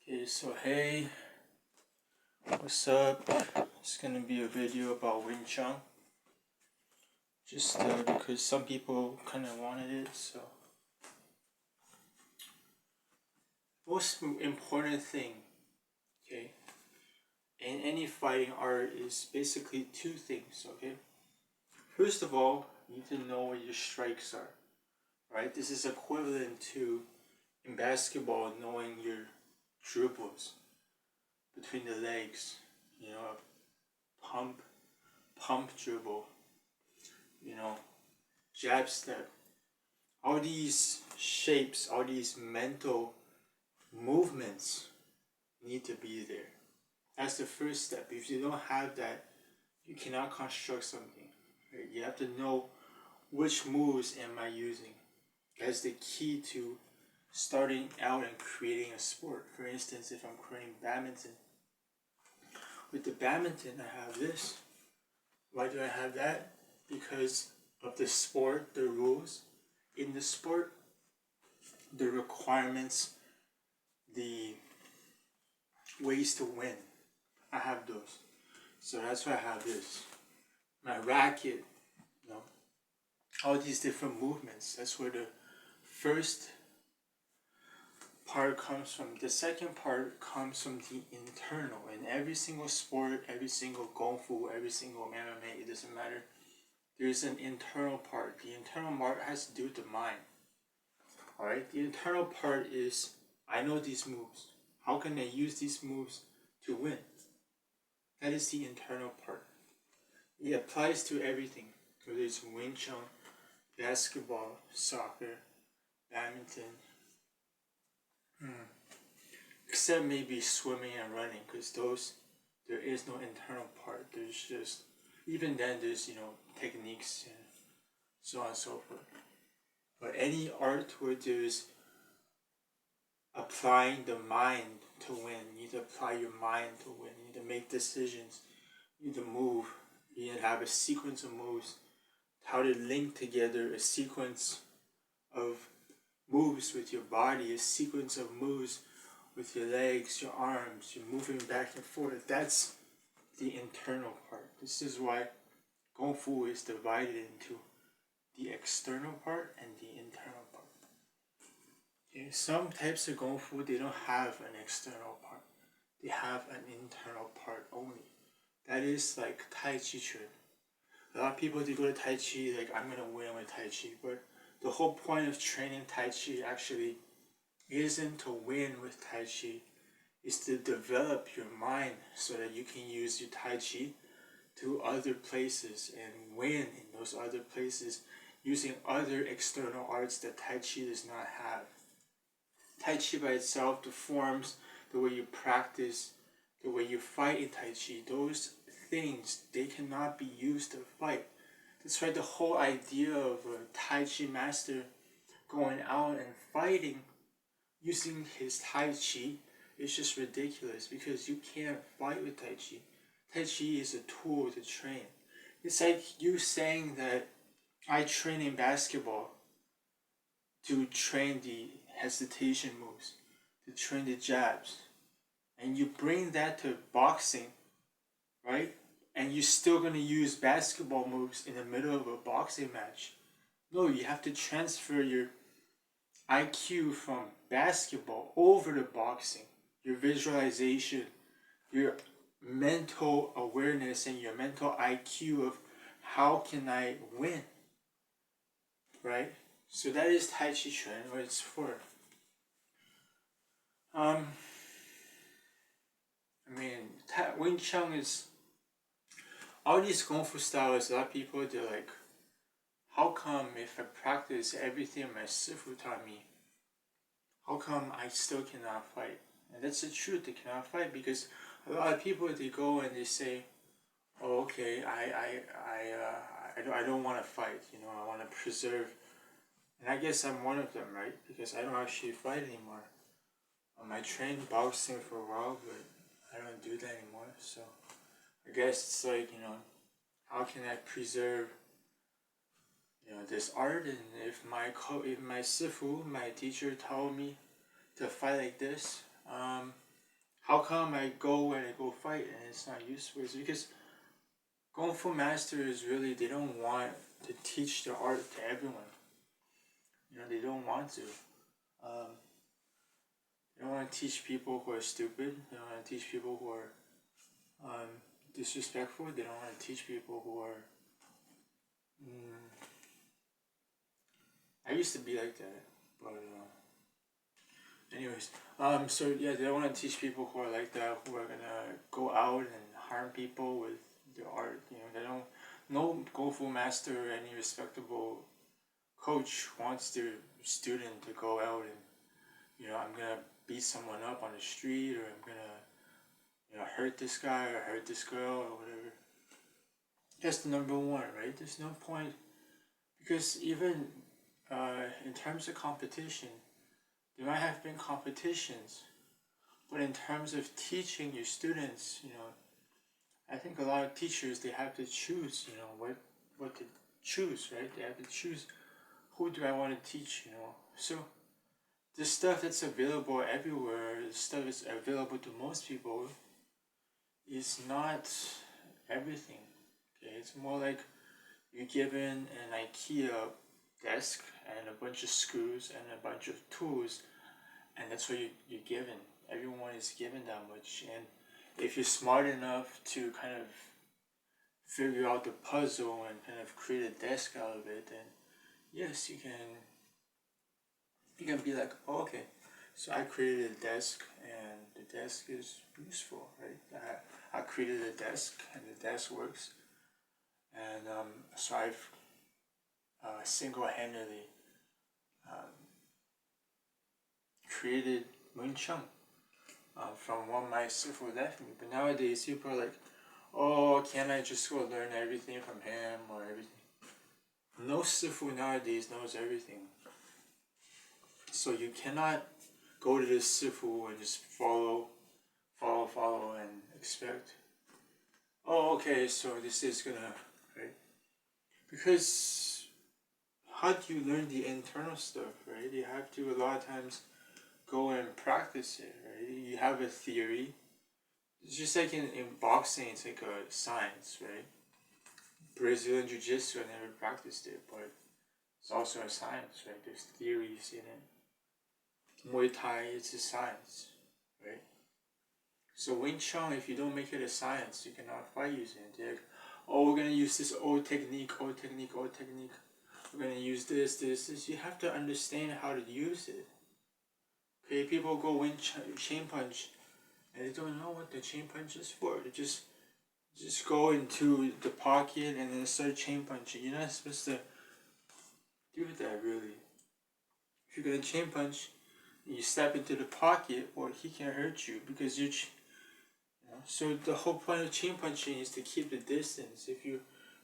Okay, so hey, what's up? It's gonna be a video about Wing Chun. Just because some people kind of wanted it, so. Most important thing, okay, in any fighting art is basically two things, okay? First of all, you need to know what your strikes are, right? This is equivalent to, in basketball, knowing your dribbles between the legs, pump dribble, jab step. All these shapes, all these mental movements need to be there. That's the first step. If you don't have that, you cannot construct something. Right? You have to know which moves am I using. That's the key to starting out and creating a sport. For instance, if I'm creating badminton, with the badminton I have this. Why do I have that? Because of the sport, the rules in the sport, the requirements, the ways to win. I have those. So that's why I have this. My racket, all these different movements. That's where the first part comes from. The second part comes from the internal. In every single sport, every single Kung Fu, every single MMA, it doesn't matter. There's an internal part. The internal part has to do with the mind. Alright? The internal part is, I know these moves. How can I use these moves to win? That is the internal part. It applies to everything, whether it's Wing Chun, basketball, soccer, badminton, except maybe swimming and running, because those, there is no internal part. There's just, even then there's, techniques and so on and so forth. But any art where there's applying the mind to win, you need to apply your mind to win, you need to make decisions, you need to move, you need to have a sequence of moves, how to link together a sequence of moves with your body, a sequence of moves with your legs, your arms, you're moving back and forth. That's the internal part. This is why Kung Fu is divided into the external part and the internal part. Okay, some types of Kung Fu, they don't have an external part. They have an internal part only. That is like Tai Chi Chuan. A lot of people, they go to Tai Chi like, I'm going to win with Tai Chi. But the whole point of training Tai Chi actually isn't to win with Tai Chi. It's to develop your mind so that you can use your Tai Chi to other places and win in those other places using other external arts that Tai Chi does not have. Tai Chi by itself, the forms, the way you practice, the way you fight in Tai Chi, those things, they cannot be used to fight. That's why the whole idea of a Tai Chi master going out and fighting using his Tai Chi is just ridiculous, because you can't fight with Tai Chi. Tai Chi is a tool to train. It's like you saying that I train in basketball to train the hesitation moves, to train the jabs, and you bring that to boxing, right? And you're still going to use basketball moves in the middle of a boxing match. No, you have to transfer your IQ from basketball over to boxing. Your visualization, your mental awareness, and your mental IQ of how can I win, right? So that is Tai Chi Chuan, what it's for. Wing Chun is, all these Kung Fu styles, a lot of people, they're like, how come if I practice everything my sifu taught me, how come I still cannot fight? And that's the truth, they cannot fight, because a lot of people, they go and they say, oh, okay, I don't want to fight, I want to preserve. And I guess I'm one of them, right? Because I don't actually fight anymore. I trained boxing for a while, but I don't do that anymore. So I guess it's like, how can I preserve, this art? And if my sifu, my teacher, told me to fight like this, How come I go and I go fight and it's not useful? It's because Kung Fu masters really, they don't want to teach the art to everyone. They don't want to. Um, they don't want to teach people who are stupid. They don't want to teach people who are um, disrespectful. They don't want to teach people who are. I used to be like that, but anyways, so yeah, they don't want to teach people who are like that, who are gonna go out and harm people with their art. They don't. No Kung Fu master or any respectable coach wants their student to go out and I'm gonna beat someone up on the street, or I'm gonna hurt this guy or hurt this girl or whatever. That's the number one, right? There's no point, because even in terms of competition, there might have been competitions, but in terms of teaching your students, I think a lot of teachers, they have to choose, what to choose, right? They have to choose, who do I want to teach, So the stuff that's available everywhere, the stuff that's available to most people, is not everything. Okay, it's more like you're given an IKEA desk and a bunch of screws and a bunch of tools, and that's what you're given. Everyone is given that much, and if you're smart enough to kind of figure out the puzzle and kind of create a desk out of it, then yes, you can be like, oh, okay, so I created a desk and the desk is useful, right? I created a desk and the desk works, and so I've single-handedly um, created Moon Chung from what my sifu left me. But nowadays, people are like, oh, can't I just go learn everything from him or everything? No sifu nowadays knows everything. So you cannot go to this sifu and just follow, and expect, oh, okay, so this is gonna, right? Because how do you learn the internal stuff, right? You have to, a lot of times, go and practice it, right? You have a theory. It's just like in boxing, it's like a science, right? Brazilian Jiu Jitsu, I never practiced it, but it's also a science, right? There's theories in it. Muay Thai, it's a science, right? So Wing Chun, if you don't make it a science, you cannot fight using it. They're like, oh, we're gonna use this old technique, old technique, old technique. We're gonna use this. You have to understand how to use it. Okay, people go chain punch, and they don't know what the chain punch is for. They just go into the pocket and then start chain punching. You're not supposed to do that, really. If you're gonna chain punch, you step into the pocket, well, he can hurt you because So the whole point of chain punching is to keep the distance. If you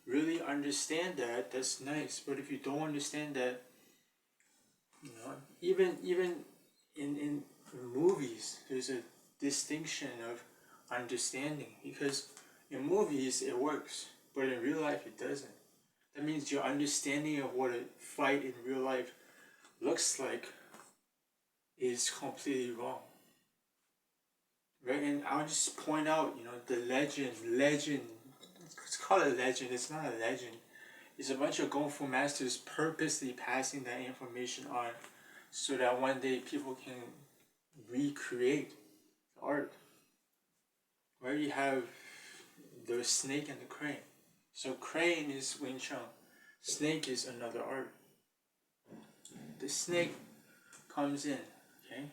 really understand that, that's nice. But if you don't understand that, even in movies, there's a distinction of understanding, because in movies it works, but in real life it doesn't. That means your understanding of what a fight in real life looks like is completely wrong. Right? And I'll just point out, the legend. It's called a legend. It's not a legend. It's a bunch of Kung Fu masters purposely passing that information on so that one day people can recreate the art. Where you have the snake and the crane. So crane is Wing Chun. Snake is another art. The snake comes in, okay?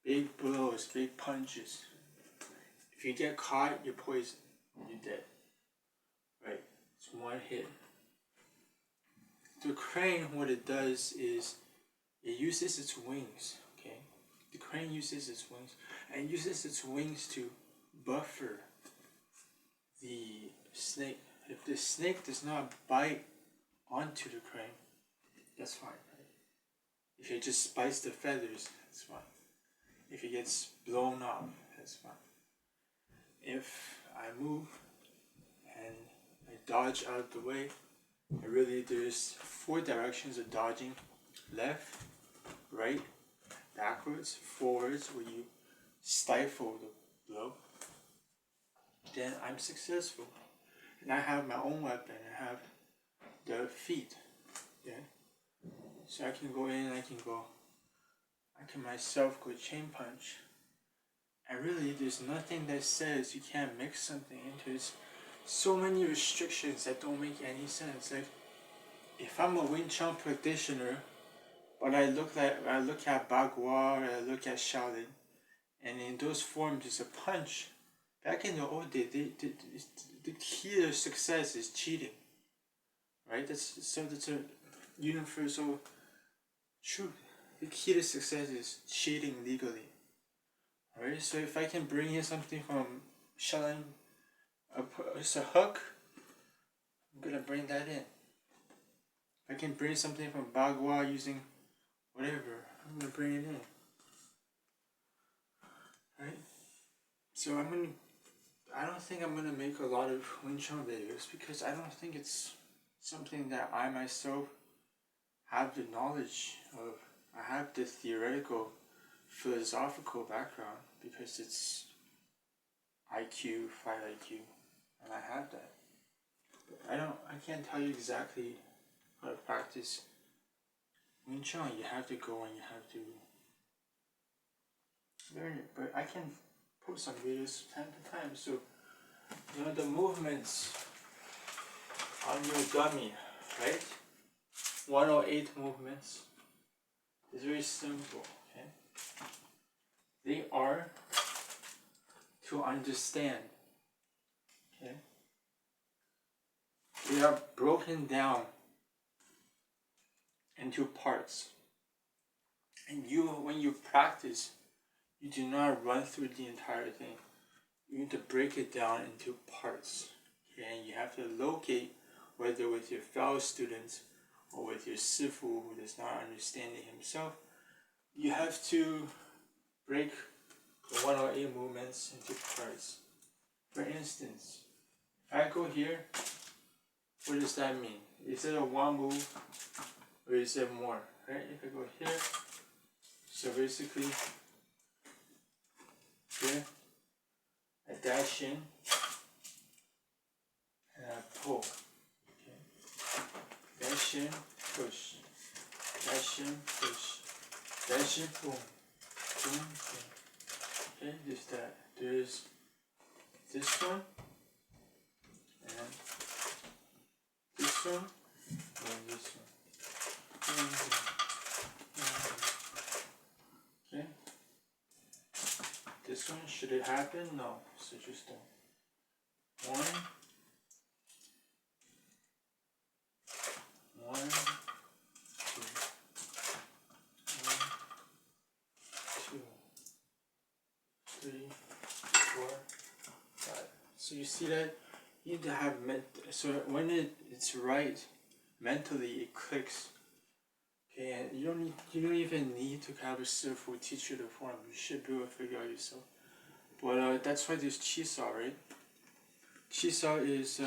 Big blows, big punches. If you get caught, you're poisoned. You're dead. Right? It's one hit. The crane, what it does is it uses its wings, okay? The crane uses its wings and uses its wings to buffer the snake. If the snake does not bite onto the crane, that's fine, right? If it just bites the feathers, that's fine. If it gets blown off, that's fine. If I move and I dodge out of the way, there's 4 directions of dodging: left, right, backwards, forwards, where you stifle blow, then I'm successful. And I have my own weapon. I have the feet. Yeah. So I can go in, I can myself go chain punch. And really, there's nothing that says you can't mix something into it. So many restrictions that don't make any sense. Like, if I'm a Wing Chun practitioner, but I look at Bagua, or I look at Shaolin, and in those forms it's a punch. Back in the old day, the key to success is cheating, right? That's a universal truth. The key to success is cheating legally. Alright, so if I can bring in something from Shaolin, it's a hook, I'm gonna bring that in. If I can bring something from Bagua using whatever, I'm gonna bring it in. Right? So I don't think I'm gonna make a lot of Wing Chun videos because I don't think it's something that I myself have the knowledge of. I have the theoretical, philosophical background because it's IQ, fight IQ, and I have that. But I can't tell you exactly how to practice Wing Chun. You have to go and you have to learn it. But I can post some videos time to time. So, the movements on your dummy, right? 108 movements. It's very simple, okay? They are to understand, okay? They are broken down into parts. And when you practice, you do not run through the entire thing. You need to break it down into parts, okay? And you have to locate, whether with your fellow students or with your sifu who does not understand it himself, you have to break the 108 movements into parts. For instance, if I go here, what does that mean? Is it a one move or is it more? Right? If I go here, so basically here, I dash in and I pull. Okay. Dash in, push. Dash in, push. Dash in, pull. Boom, boom. Okay, there's that. There's this one, and this one, and this one. Okay. This one, should it happen? No. So just one, two, 3, 4, 5. So you see that you need to have so when it's right mentally, it clicks. Okay, and you don't even need to have a sifu teach you the form. You should be able to figure out yourself. But that's why there's Chisaw, right? Chisaw is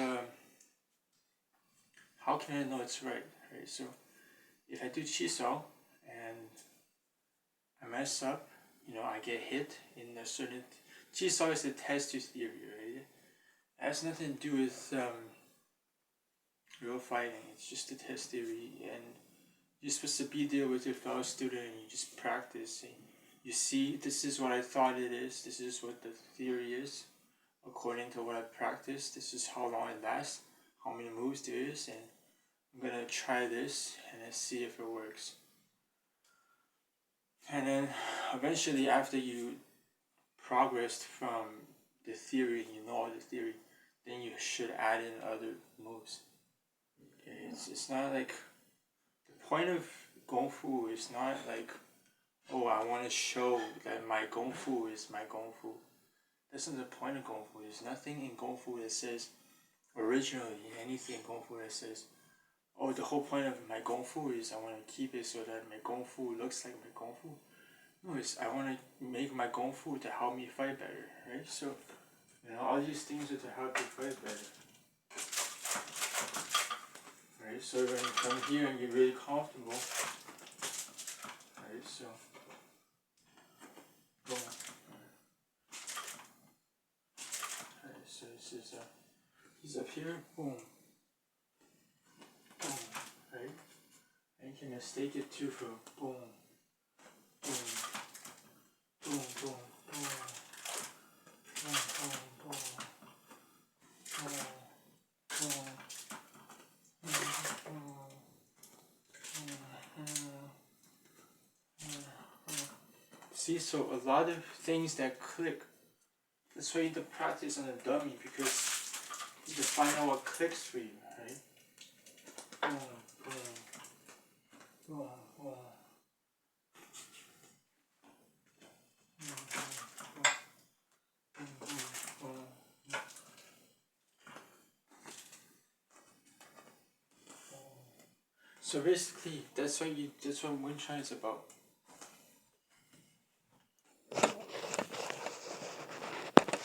how can I know it's right? Right. So if I do Chisaw and I mess up, I get hit in a certain. Chisaw is a test your theory, right? It has nothing to do with real fighting. It's just a test theory, and you're supposed to be there with your fellow student, and you just practice. And you see, this is what I thought it is. This is what the theory is, according to what I practiced. This is how long it lasts, how many moves there is, and I'm gonna try this and then see if it works. And then eventually, after you progressed from the theory, you know all the theory, then you should add in other moves. Okay, it's not like the point of Kung Fu is not like, oh, I want to show that my Kung Fu is my Kung Fu. That's not the point of Kung Fu. There's nothing in Kung Fu that says, originally, anything in Kung Fu that says, oh, the whole point of my Kung Fu is I want to keep it so that my Kung Fu looks like my Kung Fu. No, it's I want to make my Kung Fu to help me fight better, right? So, all these things are to help you fight better. Right, so when you come here and you're really comfortable, right, so, boom. So he's up here, boom, boom, right? And you can mistake it too for boom, boom, boom, boom, boom, boom, boom, boom, boom, See, so a lot of things that click, that's why you need to practice on a dummy, because you need to find out what clicks for you, right? Boom, boom, boom, boom. So basically, that's what wind chime is about.